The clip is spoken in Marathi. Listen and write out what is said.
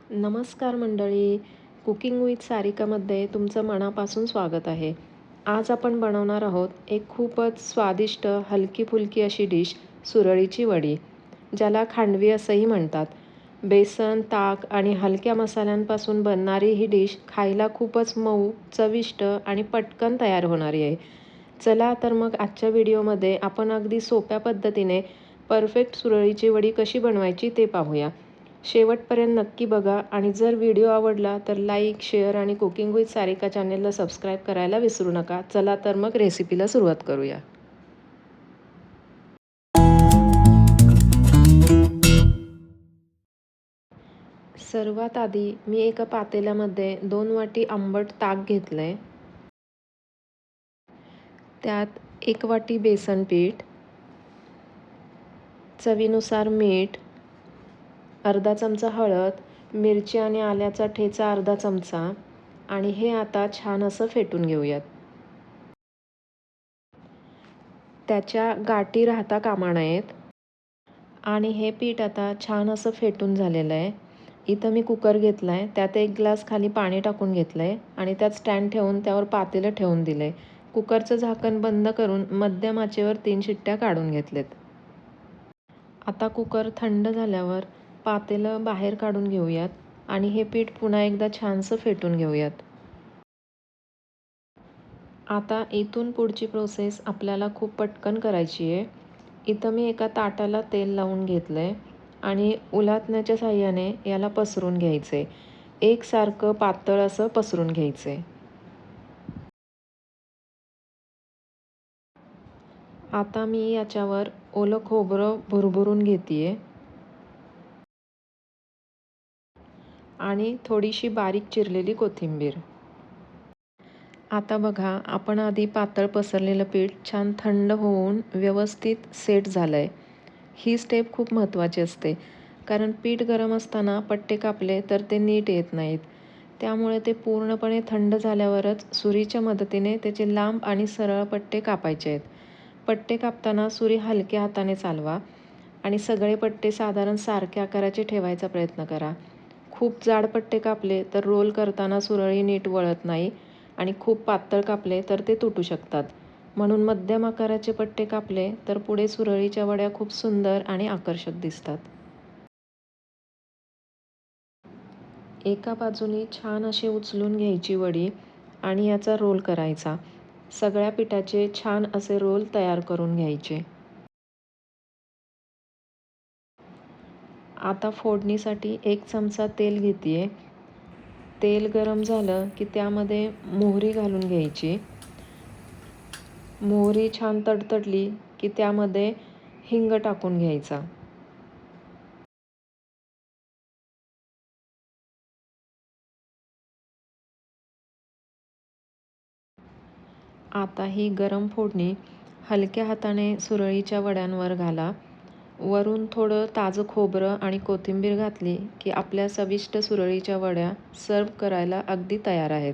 नमस्कार मंडळी, कुकिंग विथ सारिकामध्ये तुमचं मनापासून स्वागत आहे. आज आपण बनवणार आहोत एक खूपच स्वादिष्ट हलकी-फुलकी अशी डिश, सुरळीची वडी, ज्याला खांडवी असंही म्हणतात. बेसन, ताक आणि हलक्या मसाल्यांपासून बनणारी ही डिश खायला खूपच मऊ, चविष्ट आणि पटकन तयार होणारी आहे. चला तर मग आजच्या व्हिडिओमध्ये आपण अगदी सोप्या पद्धतीने परफेक्ट सुरळीची वडी कशी बनवायची ते पाहूया. शेवटपर्यंत नक्की बघा आणि जर व्हिडिओ आवडला तर लाईक, शेअर आणि कुकिंग विथ सारिका चॅनेलला सबस्क्राईब करायला विसरू नका. चला तर मग रेसिपीला सुरुवात करूया. सर्वात आधी मी एका पातेल्यामध्ये 2 वाटी आंबट ताक घेतलंय. त्यात 1 वाटी बेसन पीठ, चवीनुसार मीठ, अर्धा चमचा हळद, मिरची आणि आल्याचा ठेचा अर्धा चमचा आणि हे आता छान असं फेटून घेऊयात. त्याच्या गाठी राहता कामा नयेत. आणि हे पीठ आता छान असं फेटून झालेलं आहे. इथं मी कुकर घेतला आहे. त्यात 1 ग्लास खाली पाणी टाकून घेतलं आहे आणि त्यात स्टँड ठेवून त्यावर पातेलं ठेवून दिलं आहे. कुकरचं झाकण बंद करून मध्यम आचेवर 3 शिट्ट्या काढून घेतलेत. आता कुकर थंड झाल्यावर पातेलं बाहेर काढून घेऊयात आणि हे पीठ पुन्हा एकदा छानसं फेटून घेऊयात. आता इथून पुढची प्रोसेस आपल्याला खूप पटकन करायची आहे. इथं मी एका ताटाला तेल लावून घेतलं आहे आणि उलथण्याच्या साहाय्याने याला पसरून घ्यायचं आहे. एकसारखं पातळ असं पसरून घ्यायचं आहे. आता मी याच्यावर ओलं खोबरं भुरभुरून घेते आहे आणि थोडीशी बारीक चिरलेली कोथिंबीर. आता बघा, आपण आधी पातळ पसरलेलं पीठ छान थंड होऊन व्यवस्थित सेट झालं आहे. ही स्टेप खूप महत्त्वाची असते, कारण पीठ गरम असताना पट्टे कापले तर ते नीट येत नाहीत. त्यामुळे ते पूर्णपणे थंड झाल्यावरच सुरीच्या मदतीने त्याचे लांब आणि सरळ पट्टे कापायचे आहेत. पट्टे कापताना सुरी हलक्या हाताने चालवा आणि सगळे पट्टे साधारण सारख्या आकाराचे ठेवायचा प्रयत्न करा. खूप जाड पट्टे कापले तर रोल करताना सुरळी नीट वळत नाही आणि खूप पातळ कापले तर ते तुटू शकतात. म्हणून मध्यम आकाराचे पट्टे कापले तर पुढे सुरळीच्या वड्या खूप सुंदर आणि आकर्षक दिसतात. एका बाजूने छान अशी उचलून घ्यायची वडी आणि याचा रोल करायचा. सगळ्या पिठाचे छान असे रोल तयार करून घ्यायचे. आता फोडणीसाठी 1 चमचा तेल घेते आहे. तेल गरम झालं की त्यामध्ये मोहरी घालून घ्यायची. मोहरी छान तडतडली की त्यामध्ये हिंग टाकून घ्यायचा. आता ही गरम फोडणी हलक्या हाताने सुरळीच्या वड्यांवर घाला. वरून थोडं ताजं खोबरं आणि कोथिंबीर घातली की आपल्या चविष्ट सुरळीच्या वड्या सर्व्ह करायला अगदी तयार आहेत.